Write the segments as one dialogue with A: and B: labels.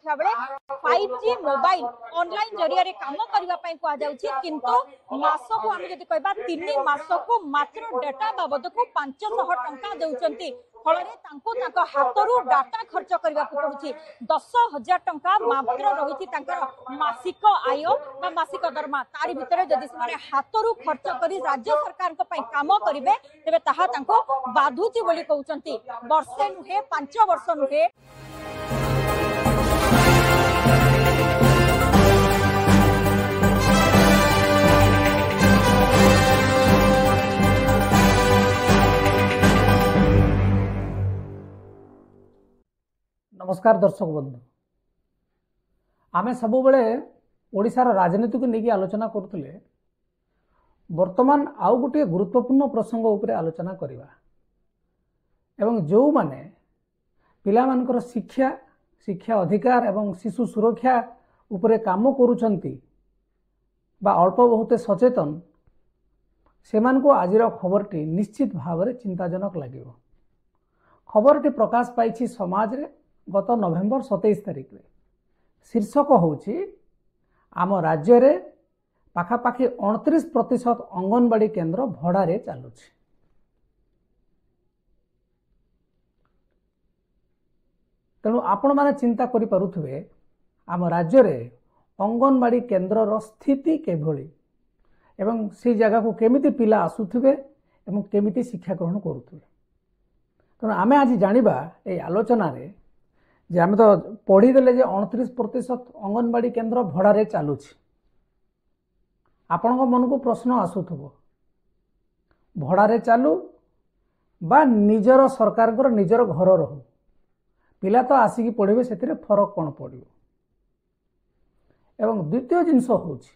A: देखा बेले 5G mobile online जरिया रे काम करबा पई को आ जाउची किंतु मास को हम जदि कहबा 3 मास को मात्र डाटा बाबद को 500 टंका देउचंती फलरे तांको तांको हातरू डाटा खर्च करबा को पड़ुची 10,000 टंका मात्र रहिची तांकर मासिक आय बा मासिक दरमा तारि भितरे जदि से हातरू खर्च करी राज्य सरकार को पई काम करिवे तेबे ताहा तांको बाधुची बोली कहउचंती वर्षे नुहे 5 वर्ष नुहे।
B: नमस्कार दर्शक बंधु आमे सब बेले ओडिशार राजनीति को लेकिन आलोचना करते वर्तमान आउ गोटे गुरुत्वपूर्ण प्रसंग उपरे आलोचना करवा एवं जो माने पिला मानकर शिक्षा शिक्षा अधिकार एवं शिशु सुरक्षा उपरे काम करुचंती बा अल्प बहुत सचेतन से आजिर खबरटी निश्चित भाव में चिंताजनक लगे। खबरटी प्रकाश पाई समाज रे गत नवेम्बर 27 तारिख रे शीर्षक होची आम राज्य रे पाखापाखि 29% अंगनवाड़ी केन्द्र भड़ारे चलुछि। तेणु आपण माने चिंता करि पारुथिबे आम राज्य रे अंगनवाड़ी केन्द्र स्थिति केभली एवं से जगह को केमिति पिला आसुथिबे एवं केमिति शिक्षा ग्रहण करुथिबे। तेणु आमे आज जानिबा ए आलोचना रे जे आमे तो पढ़ीदेले जे 29% अंगनवाड़ी केन्द्र भड़ारे चलुछि। आपणक मन को प्रश्न आसुथबो भड़ारे चालू बा निजर सरकार निजर घर रहू पिला तो आसिकी पढ़े से फरक कौन पड़ो। एवं द्वितीय जिनस होछि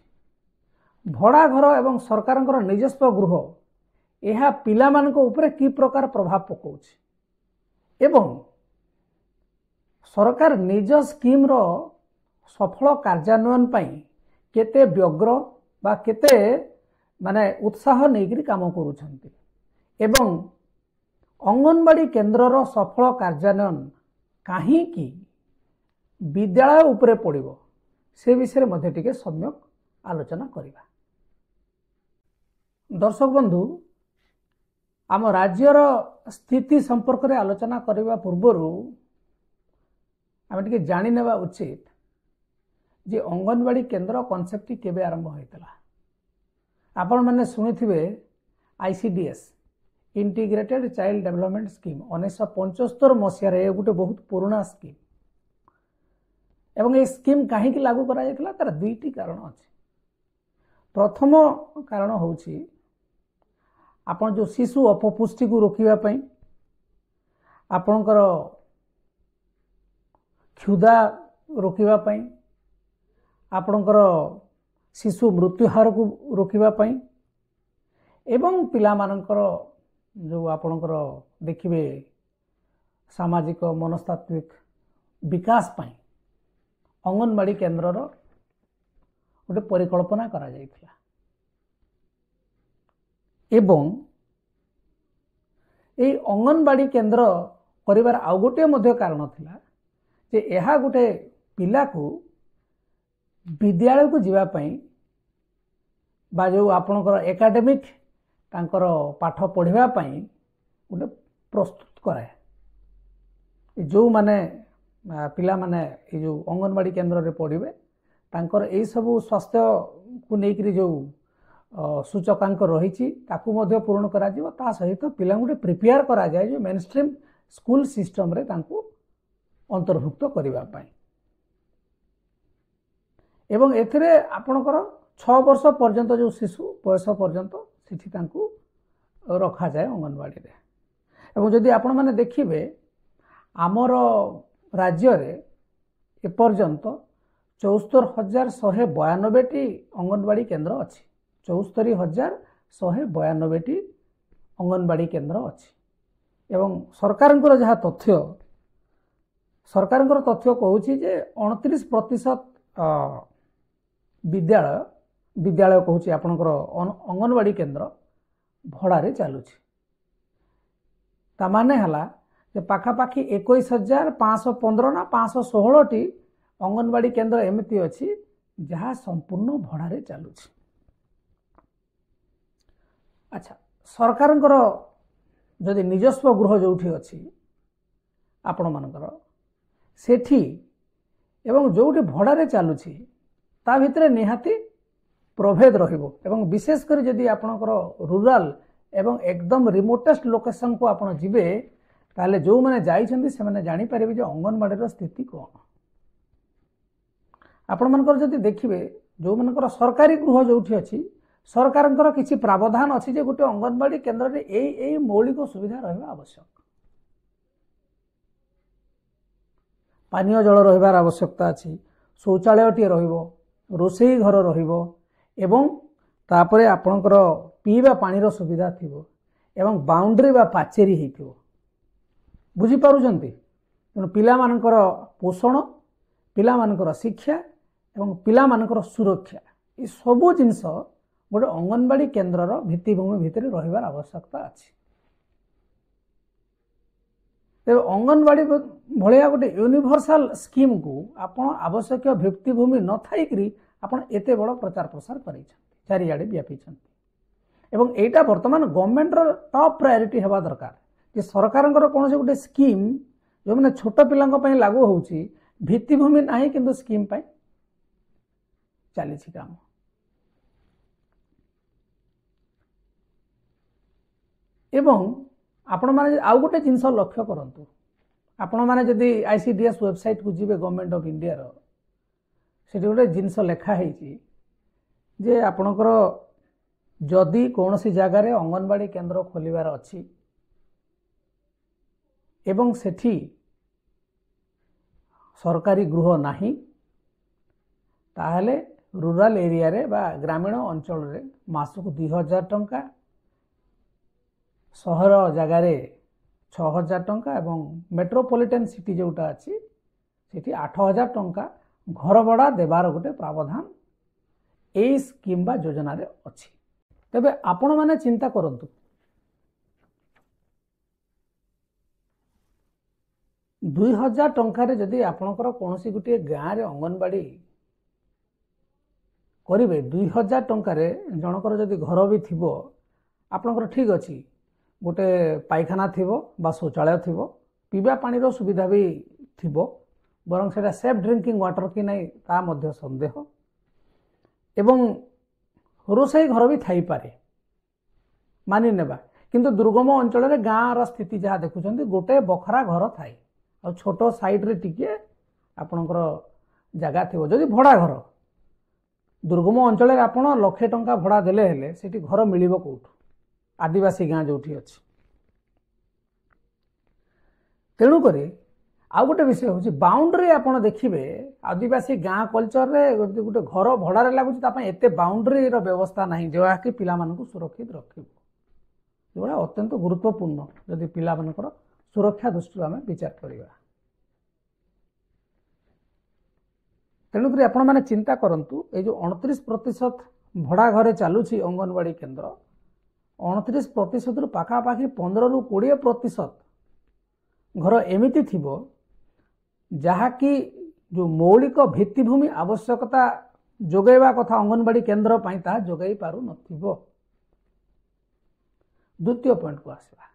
B: भड़ा घर एवं सरकार निजस्व गृह यह पिला मानक उपरे की प्रकार प्रभाव पकाउछि एवं सरकार निज स्कीम रो सफल कार्यान्वयन पई केते व्यग्र बा केते माने उत्साह नेगिरी काम करूछंती एवं अंगनवाड़ी केन्द्र रो सफल कार्यान्वयन काहे की विद्यालय उपरे पड़िबो से विषय मध्ये टिके सम्यक आलोचना करिबा। दर्शक बंधु आम राज्यर स्थिति संपर्क रे आलोचना करबा पूर्वरु आमे टिके जानि नेबा उचित जे अंगनवाड़ी केन्द्र कॉन्सेप्ट केबे आरंभ होइतला। आपण माने सुनिथिबे ICDS integrated child development scheme 1975 मसीह ये गोटे बहुत पुराना स्कीम एवं ये स्कीम कहीं लागू करा जायतला तार दुईटी कारण अछि। प्रथम कारण होछि आपण जो शिशु अपपुष्टि को रोकिबा पई आपणकर क्षुधा रोकिबा पई आपणकर शिशु मृत्यु हार को रोकिबा पई एवं पिला मानकर जो आपणकर देखिबे सामाजिक मनस्तात्विक विकास पई अंगनवाड़ी केन्द्र गोटे परिकल्पना करा जायतिला एवं ए अंगनवाड़ी केन्द्र करिवार आउ गोटे मध्य कारण थिला जे एहा गोटे पिला को विद्यालय को जीवा पई बा जो आपणकर एकाडेमिक तांकर पाठ पढ़िबा पई गोटे प्रस्तुत कराए। जो माने पिला माने ये जो अंगनवाड़ी केन्द्र रे पढ़िबे तांकर एई सब स्वास्थ्य को नेकरी जो सूचकांक रही ताकू मध्य पूर्ण करा जिवो ता सहित पिला गोटे प्रिपेयर करा जाय जो मेन स्ट्रीम स्कूल सिस्टम रे तांको अंतर्भुक्त करिबा पई एवं एथिरे आपणकर 6 वर्ष पर्यंत जो शिशु बयस पर्यंत सेठी तांको रखा जाए अंगनवाड़ी रे। एवं जदि आपण माने देखिबे आमर राज्य रे ए पर्यंत 74,192 टी अंगनवाड़ी केन्द्र अछि। 74,192 टी अंगनवाड़ी केन्द्र अछि एवं सरकारंकर जहा तथ्य सरकारंकर तथ्य कहूछि जे 29% विद्यालय कहूछि आपणकर अंगनवाड़ी केन्द्र भड़ारे चलुछि। तामाने हला जे पाखापाखि 21,515 ना 516 टी अंगनवाड़ी केन्द्र एमती अच्छी जहाँ संपूर्ण भड़ारे चलुछि। अच्छा, सरकार जदि निजस्व गृह जो अच्छी आपण मानकर सेठी एवं जोटी भड़ारे चलुछि ता भितर निहाती प्रभेद रहिबो एवं विशेषकर जदि आपणकर रूराल एवं एकदम रिमोटेस्ट लोकेशन को आपण जिबे ताले जो माने जाइछन्ति से माने जानि परिबे जे अंगनवाड़ी स्थिति कोन। आपण मानकर जदि देखिबे जो मानकर सरकारी गृह जोठी अछि सरकारंकर किछि प्रावधान अछि जे गोटे अंगनवाड़ी केन्द्र रे एई मौलिक सुविधा रहबा आवश्यक। पानीय जल रहिबार आवश्यकता अछि, शौचालयटी रहिबो, रोषेई घर रहिबो एवं तापरे आपणकर पीवा पानीर सुविधा थिबो एवं बाउंड्री बा पाचेरी हेतिबो। बुझी पारुछन्ति तेणु पिला मानकर पोषण, पिला मानकर शिक्षा एवं पिला मानकर सुरक्षा ये सबु जिनस गोटे अंगनवाड़ी केन्द्रर भित्तिभूमि भितर रहिबार आवश्यकता अछि। तेबे अंगनवाड़ी भलिया गोटे यूनिवर्सल स्कीम को आपण आवश्यक भित्तिभूमि न थाइकरी आपण एते बड़ प्रचार प्रसार करिसथि, चारिआडे व्यापीछन्ति एवं एटा वर्तमान गवर्नमेंट रो टॉप प्रायोरिटी हेबा दरकार जे सरकारंकर कोनसे गोटे स्कीम जो माने छोट पिलांक पई लागू होउची भित्तिभूमि नाही किंतु स्कीम पई चलीछि काम। एवं आपण माने आउ गोटे जिनस लक्ष्य करंतु, आपण माने जदि आईसीडीएस वेबसाइट को जिबे गवर्नमेंट ऑफ इंडिया रो सेठी गोटे जिनस लेखा हेछि जे आपणकर जदि कौनसी जगार अंगनवाड़ी केन्द्र खोलिबार अछि एवं सेठी सरकारी गृह नाही ताहले रूराल एरिया रे बा ग्रामीण अंचल रे मासको 2000 टंका, सहर जगार 6000 टंका एवं मेट्रोपॉलिटन सिटी जोटा अच्छी सेठी 8000 टंका घर भड़ा देवार गोटे प्रावधान ए स्कीम बा योजना रे अच्छी। तेबे आपण माने चिंता करंतु 2000 टंका रे जदि आपणकर कोनोसी गोटे गाँ रे अंगनवाड़ी करिवे 2000 टंका रे जनकर जदि घर भी थिबो आपणकर ठीक अछि गोटे पायखाना थिबो बा शौचालय थिबो, पीवा पानीर सुविधा भी थिबो, बरं सेटा सेफ ड्रिंकिंग वाटर कि नहीं ता मध्य संदेह एवं रोषेई घर भी थाई पारे मानि नेबा किंतु दुर्गम अंचल रे गाँ रा स्थिति जहाँ देखुछन्ति गोटे बखरा घर थाई और छोटो साइड रे टिके आपणकर जगह थिबो। जदि भड़ा घर दुर्गम अंचल रे आपण लाख टंका भड़ा देले हेले सेठी घर मिलिबो कोठु आदिवासी गाँ जोठी अच्छी। तेणुक आउ गोटे विषय हूँ बाउंड्री आपड़ देखिए आदिवासी गाँ कल्चर रे गोटे घर भड़ारे लगुच एत बाउंड्री व्यवस्था ना जहाँ कि पिला सुरक्षित रखिब जोड़ा अत्यंत गुरुत्वपूर्ण जदि पिला मानकर सुरक्षा दृष्टि आम विचार करवा। तेणुक आपण मैंने चिंता करंतु ये जो 29% भड़ा घरे चलुची अंगनवाड़ी केन्द्र 29% रु पाखापाखि 15 रु 20% घर एमिति थिबो जहाँकि जो मौलिक भित्तिभूमि आवश्यकता जोगैबा कथा अंगनवाड़ी केन्द्र पई ता जोगै पारु नथिबो। द्वितीय पॉइंट को आसवा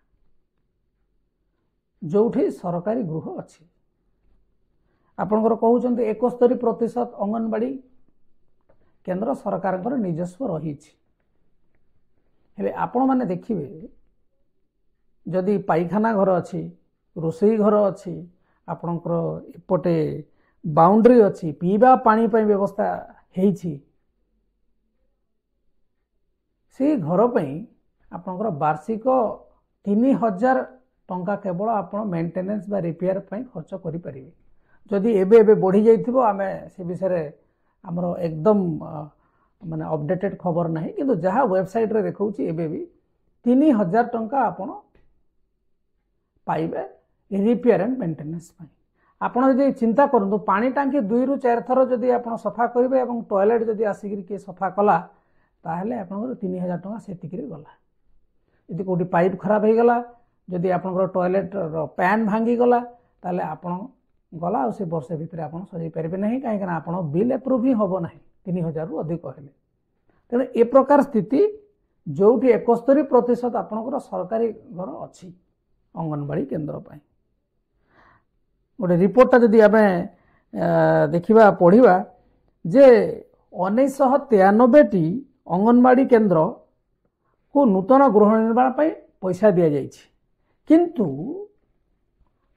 B: जोठी सरकारी गृह अच्छी आपणकर कहउचंती 71% अंगनवाड़ी केन्द्र सरकार निजस्व रही हेले आपण माने देखिए जदि पायखाना घर अच्छी रोषेई घर अच्छी आपणकर एपटे बाउंड्री अच्छी पीवा पानी पई व्यवस्था हेछि से घर पई आपणकर वार्षिक 3000 टंका केवल आपण मेंटेनेंस बा रिपेयर पई खर्च करि परिबे। जदि एबे एबे बढ़ी जाइथिबो आमे से विषय हमरो एकदम माने अपडेटेड खबर नहीं किंतु जहाँ वेबसाइट रे देखौछि एबे भी 3000 टंका आपण पाइबे रिपेयर एंड मेंटेनेंस पई। आपण जदि चिंता करंतु पानी टांकी 2 रु 4 थर जदि आपण सफा करिवे एवं टॉयलेट जदि आसिक के सफा कला ताहले आपण 3000 टंका सेतिकरी गला। यदि कोठी पाइप खराब हो गला जदि आपण टॉयलेट रो पैन भांगी गला ताहले आपण गला आ वर्ष भितर आप सजै पारे ना कहीं आप बिल एप्रुव ही हम ना 3000 रु अधिक हेले तेणु ए प्रकार स्थिति जो 71% आपंकर सरकारी घर अच्छी अंगनवाड़ी केन्द्र गोटे रिपोर्टा जदि आम देखा पढ़ा जे 1993 अंगनवाड़ी केन्द्र को नूतन गृह निर्माण पैसा दि जाइए किंतु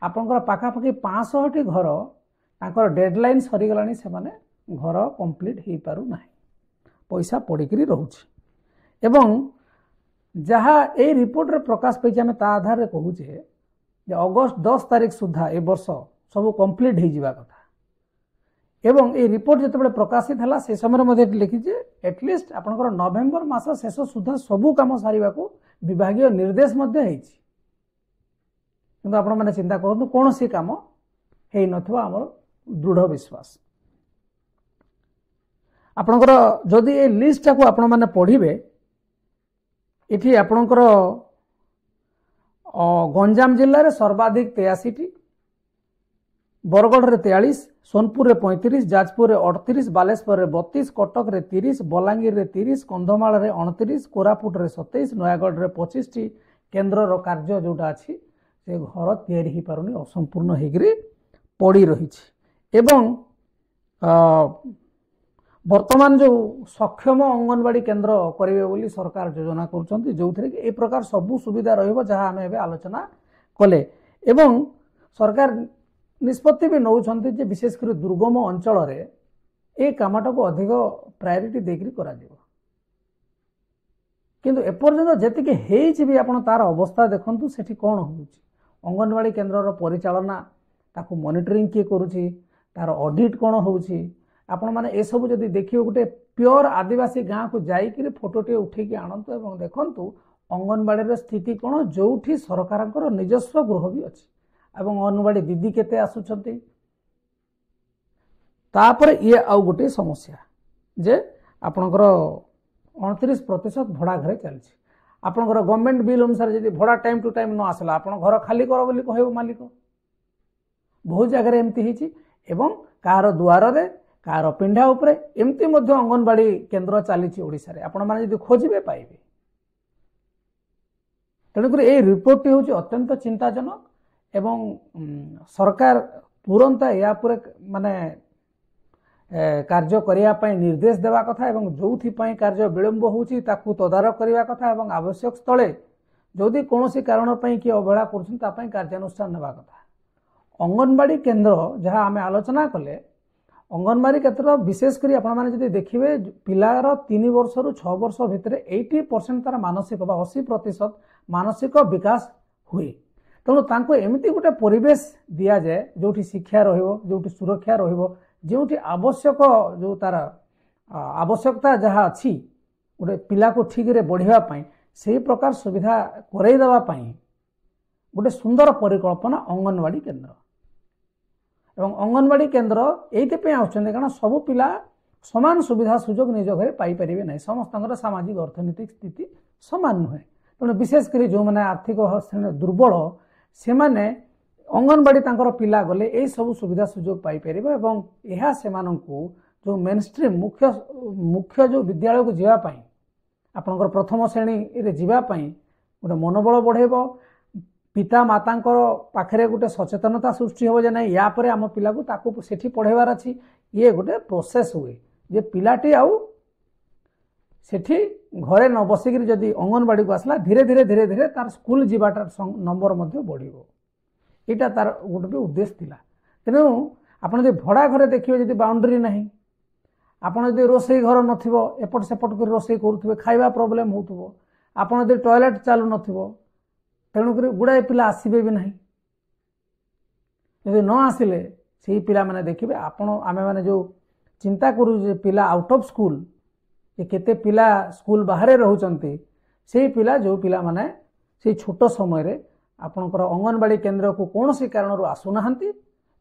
B: आपंकर पाखापाखि 500 घर तांकर डेडलाइन सरीगलानी से माने घर कंप्लीट हो पारु ना पैसा पड़िकी रोचे एवं जहाँ ए रिपोर्ट रे प्रकाश पाई आम ता आधार कहूचे अगस्त 10 तारीख सुधा ए वर्ष सब कंप्लीट हो जावा कथा एवं ए रिपोर्ट जिते प्रकाशित है से समय लिखी एटलिस्ट आपंकर नवेम्बर मास शेष सुधा सबू कम सारे को विभाग निर्देश किंतु आपण मैंने चिंता करूँ कौन सी कम है नमर दृढ़ विश्वास आपणकर जदि ये लिस्टा को आपण मैंने पढ़े ये आपणकर गंजाम जिले में सर्वाधिक 83 बरगढ़ रे 43 सोनपुर रे 35 जाजपुर रे 38 बालेश्वर रे 32 कटक रे 30 बलांगीर रे 30 कंधमाल रे 29 कोरापुट रे 27 नयागढ़ रे 25 टी केन्द्र रो कार्य जोटा अच्छी से घर तैयारी ही पारुनी असंपूर्ण होगी पड़ी रही एवं वर्तमान जो सक्षम अंगनवाड़ी केन्द्र करेंगे बोली सरकार योजना कर जो थे कि ए प्रकार सबू सुविधा रहा आम एवं आलोचना कले एवं सरकार निष्पत्ति भी नौकरी जे विशेषकर दुर्गम अंचल ए कामटा को अधिक प्रायोरिटी देकर करा किंतु एपर्यंत जी भी आप तार अवस्था देखु से कौन हो अंगनवाड़ी केन्द्र परिचालना ताकू मॉनिटरिंग किए करुच्ची तार ऑडिट कौन होउची आपण माने ए सब जदि देखियो गोटे प्योर आदिवासी गाँ को जाइए फोटोटे उठेकी आणतु एवं देखंतु अंगनवाड़ी स्थिति कौन जोठी सरकार निजस्व गृह भी अच्छी एवं अंगनवाड़ी दीदी केते आसुछंती तापर ये आउ गोटे समस्या जे आपणकर 29% भड़ा घरे चलछि आपणकर गवर्नमेंट बिल अनुसार जदि भड़ा टाइम टू टाइम न आसला आपण घर खाली कर बोली कहबो मालिक बहुत जगह एमती हिची एवं कार दुआर रे कार पिंढा उपरे एमती मध्य अंगनवाड़ी केन्द्र चली ओडिशा रे आपण माने जदि खोजिबे पाइबे तेणुकर ए रिपोर्ट हूँ अत्यंत चिंताजनक एवं सरकार तुरंत या माने कार्य करने निर्देश देवा कथा एवं जो कार्य विलंब होची ताकू तदारक करने कथा एवं आवश्यक स्थले जदि कौन कारण किए अवहेला कर कार्यानुष्ठान नेबा कथा अंगनवाड़ी केन्द्र जहाँ आम आलोचना कले अंगनवाड़ी केन्द्र विशेषकर आपने देखिए पिलार 3 वर्ष रु 6 वर्ष भितर 80% तार मानसिक 80% मानसिक विकास हुए तेणु तांको एमती गोटे परिवेश दि जाए जो शिक्षा जो सुरक्षा जो आवश्यक जो तार आवश्यकता जहाँ अच्छी गोटे पिला को ठीक रे बढ़ावाई से प्रकार सुविधा करईदेवाई गोटे सुंदर परिकल्पना अंगनवाड़ी केन्द्र एवं अंगनवाड़ी केन्द्र ये आउछन्ते कारण सबु पिला समान सुविधा सुजोग निज घरे पाई परिबे नहीं समस्त सामाजिक अर्थनैतिक स्थिति समान नुहे तेणु विशेषकर जो मैंने आर्थिक श्रेणी दुर्बल से माने अंगनवाड़ी तांकर पिला गले ए सब सुविधा सुजोग पाई परिबे एवं यह सेमानंकु जो मेनस्ट्रीम मुख्य मुख्य जो विद्यालय को जीवा पाई आपनकर प्रथम श्रेणी रे जीवा पाई गोटे मनोबल बढ़ेबो पिता मातांकर पाखरे गोटे सचेतनता सृष्टि हो जे नहीं या परे आम पिला को ताकू सेठी पढ़ेबार अछि ये गोटे प्रोसेस हुए जे पिलाटी आउ सेठी घरे न बसिक जदि अंगनवाड़ी को आसला धीरे धीरे धीरे धीरे तार स्कूल जीवाटा नंबर मध्य बढ़िबो एटा तार गोटे उद्देश्य थिला तेणु आपण जदि भड़ा घरे देखिए जदि बाउंड्री नहीं आपण जदि रोसई घर नथिबो एपट सेपट कर रोसई करूथबे खाइबा प्रॉब्लम होउथबो आपण जदि टॉयलेट चालू नथिबो तेणुक गुड़ाए पिला आसबे भी नहीं जदि न आसिले से पिला माने देखिए आपण आमे माने जो चिंता करू पिला आउट ऑफ स्कूल केते पिला स्कूल बाहर रहउचंती से पिला जो पिला माने से छोट समय रे आपणकर अंगनवाड़ी केन्द्र को कौन सी कारण आसुनाहांती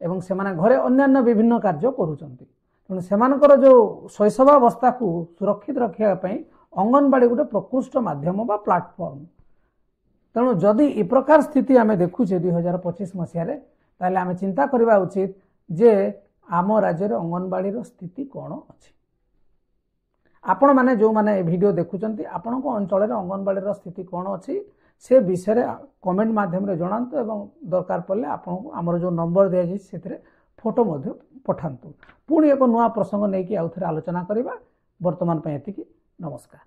B: एवं से माने घरे अन्यान्य विभिन्न कार्य करूचंती तेणु सेमानकर जो शैशवावस्था को सुरक्षित रखिया पई अंगनवाड़ी गोटे प्रकृष्ट माध्यम बा प्लाटफॉर्म तेणु जदि ए प्रकार स्थिति आम देखुचे 2025 मसीह ताहले आमे चिंता करबा उचित जे आम राज्य अंगनवाड़ी स्थिति कौन अच्छी। आपण माने जो माने वीडियो देखुचंती आपण को अंचल अंगनवाड़ी स्थिति कौन अच्छी से विषय कमेंट माध्यम जनातु एवं दरकार पड़े आपको आमर जो नंबर दिया से फोटो पठातु। पुणी एक नुआ प्रसंग नहीं कि आउ थे आलोचना करवा। वर्तमान एति नमस्कार।